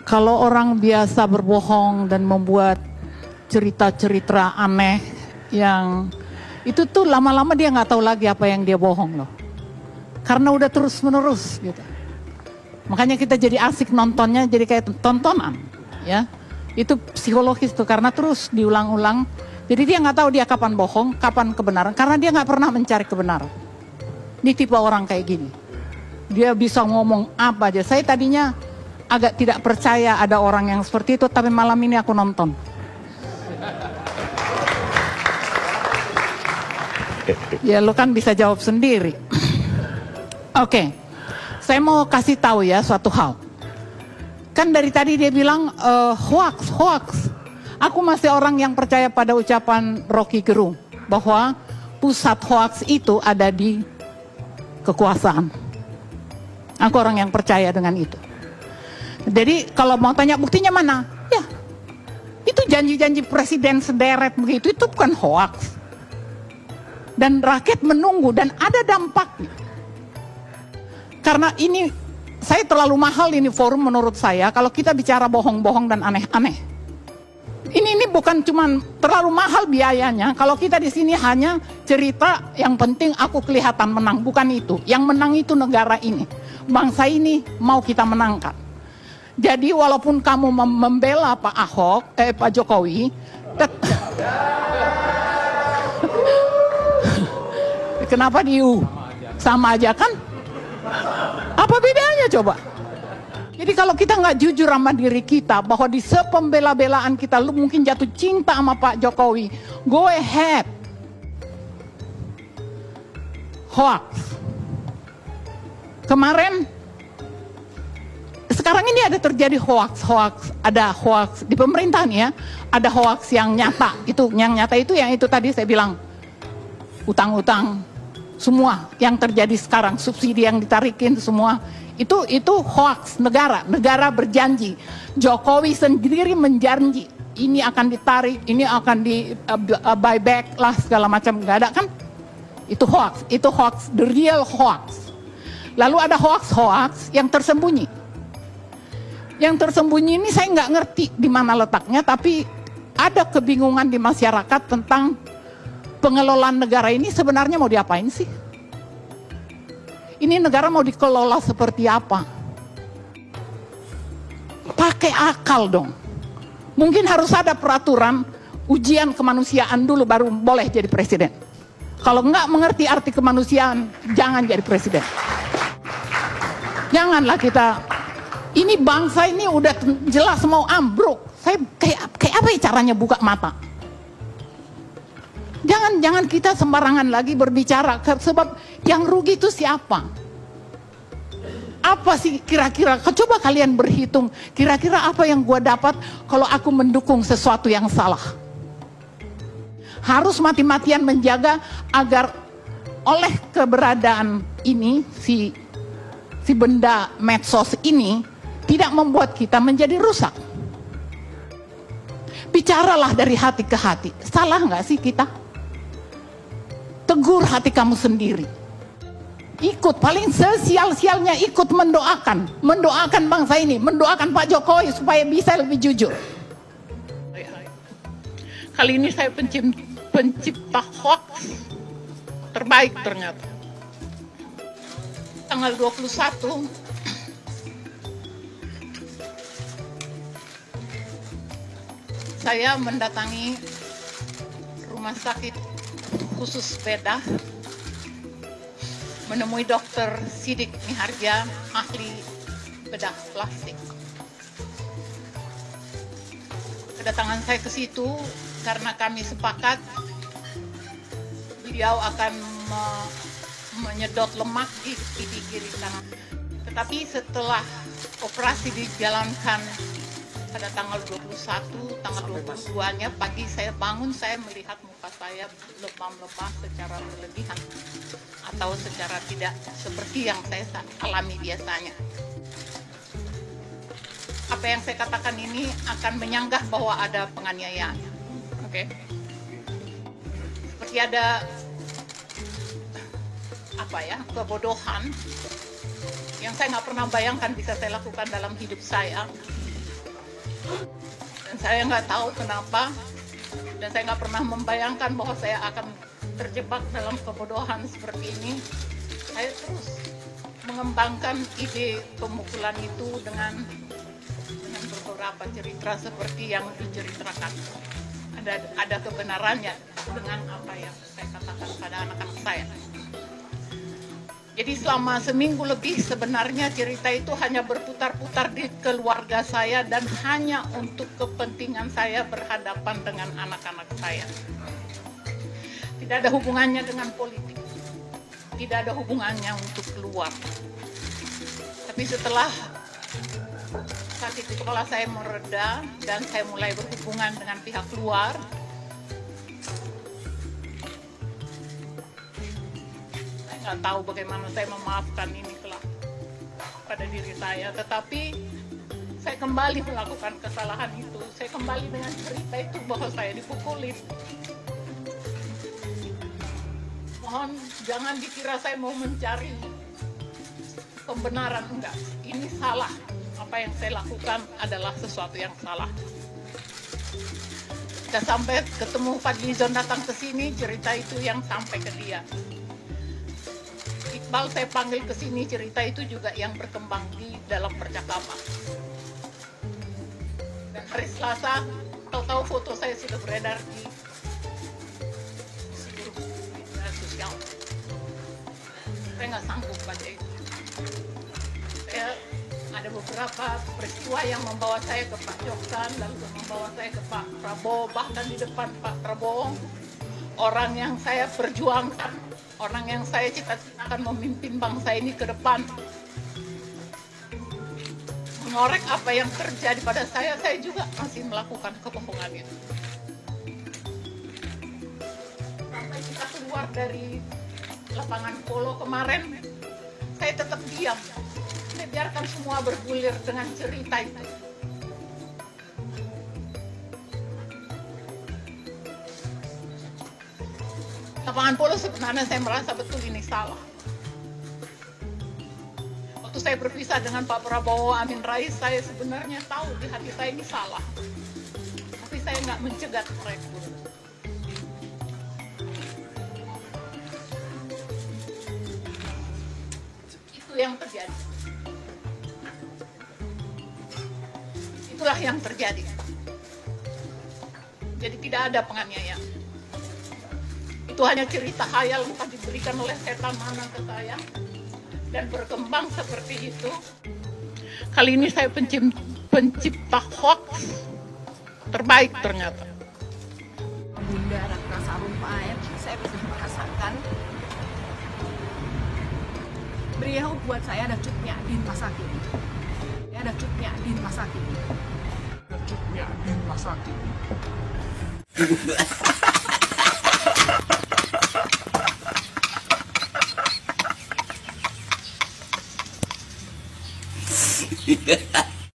Kalau orang biasa berbohong dan membuat cerita-cerita aneh yang itu tuh lama-lama dia nggak tahu lagi apa yang dia bohong loh. Karena udah terus-menerus gitu. Makanya kita jadi asik nontonnya, jadi kayak tontonan ya. Itu psikologis tuh karena terus diulang-ulang. Jadi dia nggak tahu dia kapan bohong, kapan kebenaran. Karena dia nggak pernah mencari kebenaran. Ini tipe orang kayak gini. Dia bisa ngomong apa aja. Saya tadinya agak tidak percaya ada orang yang seperti itu, tapi malam ini aku nonton. Ya lo kan bisa jawab sendiri. Oke, saya mau kasih tahu ya suatu hal. Kan dari tadi dia bilang hoax. Aku masih orang yang percaya pada ucapan Rocky Gerung bahwa pusat hoax itu ada di kekuasaan. Aku orang yang percaya dengan itu. Jadi kalau mau tanya buktinya mana? Ya, itu janji-janji presiden sederet begitu, itu bukan hoax. Dan rakyat menunggu dan ada dampaknya. Karena ini, saya terlalu mahal ini forum menurut saya, kalau kita bicara bohong-bohong dan aneh-aneh. Ini bukan cuma terlalu mahal biayanya, kalau kita di sini hanya cerita yang penting aku kelihatan menang, bukan itu. Yang menang itu negara ini. Bangsa ini mau kita menangkan. Jadi walaupun kamu membela Pak Jokowi, kenapa sama aja kan? Apa bedanya coba? Jadi kalau kita nggak jujur sama diri kita bahwa di sepembela-belaan kita lu mungkin jatuh cinta sama Pak Jokowi, go ahead. Hoax. Kemarin sekarang ini ada terjadi hoax, ada hoax di pemerintahan ya, ada hoax yang nyata, yang itu tadi saya bilang, utang-utang, semua yang terjadi sekarang, subsidi yang ditarikin semua, itu hoax negara berjanji, Jokowi sendiri menjanji, ini akan ditarik, ini akan di buyback lah segala macam, nggak ada kan? Itu hoax, the real hoax. Lalu ada hoax yang tersembunyi. Yang tersembunyi ini saya nggak ngerti di mana letaknya, tapi ada kebingungan di masyarakat tentang pengelolaan negara ini sebenarnya mau diapain sih? Ini negara mau dikelola seperti apa? Pakai akal dong. Mungkin harus ada peraturan ujian kemanusiaan dulu baru boleh jadi presiden. Kalau nggak mengerti arti kemanusiaan, jangan jadi presiden. Janganlah kita. Ini bangsa ini udah jelas mau ambruk. Saya kayak apa ya caranya buka mata? Jangan kita sembarangan lagi berbicara, sebab yang rugi itu siapa? Apa sih kira-kira? Coba kalian berhitung, kira-kira apa yang gua dapat kalau aku mendukung sesuatu yang salah? Harus mati-matian menjaga agar oleh keberadaan ini si benda medsos ini tidak membuat kita menjadi rusak. Bicaralah dari hati ke hati. Salah nggak sih kita? Tegur hati kamu sendiri. Ikut, paling sesial-sialnya ikut mendoakan bangsa ini, mendoakan Pak Jokowi supaya bisa lebih jujur. Kali ini saya pencipta hoax terbaik ternyata. Tanggal 21 saya mendatangi rumah sakit khusus bedah, menemui Dr. Sidik Miharja, ahli bedah plastik. Kedatangan saya ke situ karena kami sepakat beliau akan menyedot lemak di kiri kanan. Tetapi setelah operasi dijalankan pada tanggal 21, tanggal 22-nya pagi saya bangun, saya melihat muka saya lebam-lebam secara berlebihan atau secara tidak seperti yang saya alami biasanya. Apa yang saya katakan ini akan menyanggah bahwa ada penganiayaan. Oke. Seperti ada kebodohan yang saya nggak pernah bayangkan bisa saya lakukan dalam hidup saya. Dan saya nggak tahu kenapa, dan saya nggak pernah membayangkan bahwa saya akan terjebak dalam kebodohan seperti ini. Saya terus mengembangkan ide pemukulan itu dengan beberapa cerita seperti yang diceritakan. Ada kebenarannya dengan apa yang saya katakan pada anak-anak saya. Jadi selama seminggu lebih sebenarnya cerita itu hanya berputar-putar di keluarga saya dan hanya untuk kepentingan saya berhadapan dengan anak-anak saya. Tidak ada hubungannya dengan politik. Tidak ada hubungannya untuk keluar. Tapi setelah sakit kepala saya mereda dan saya mulai berhubungan dengan pihak luar, nggak tahu bagaimana saya memaafkan ini kelak pada diri saya, tetapi saya kembali melakukan kesalahan itu. Saya kembali dengan cerita itu bahwa saya dipukulin. Mohon jangan dikira saya mau mencari pembenaran, enggak. Ini salah. Apa yang saya lakukan adalah sesuatu yang salah. Dan sampai ketemu Fadlizon datang ke sini, cerita itu yang sampai ke dia. Iqbal saya panggil ke sini, cerita itu juga yang berkembang di dalam percakapan. Dan hari Selasa, tahu-tahu foto saya sudah beredar di seluruh media sosial. Saya nggak sanggup baca itu. Ada beberapa peristiwa yang membawa saya ke Pak Joksan, lalu membawa saya ke Pak Prabowo, bahkan di depan Pak Prabowo, orang yang saya perjuangkan, orang yang saya cita-citakan memimpin bangsa ini ke depan, mengorek apa yang terjadi pada saya juga masih melakukan kebohongan itu. Sampai kita keluar dari lapangan polo kemarin, saya tetap diam. Saya biarkan semua bergulir dengan cerita itu. Lapangan polo sebenarnya saya merasa betul ini salah. Waktu saya berpisah dengan Pak Prabowo, Amin Rais, saya sebenarnya tahu di hati saya ini salah. Tapi saya nggak mencegat mereka. Itu yang terjadi. Itulah yang terjadi. Jadi tidak ada penganiayaan. Itu hanya cerita khayal entah diberikan oleh setan mana ke saya dan berkembang seperti itu. Kali ini saya pencipta hoax terbaik ternyata. Bunda Ratna Sarumpait, saya bisa merasakan beliau buat saya ada cutnya di rumah sakit. Ada cutnya di rumah sakit. Ada cutnya di rumah sakit.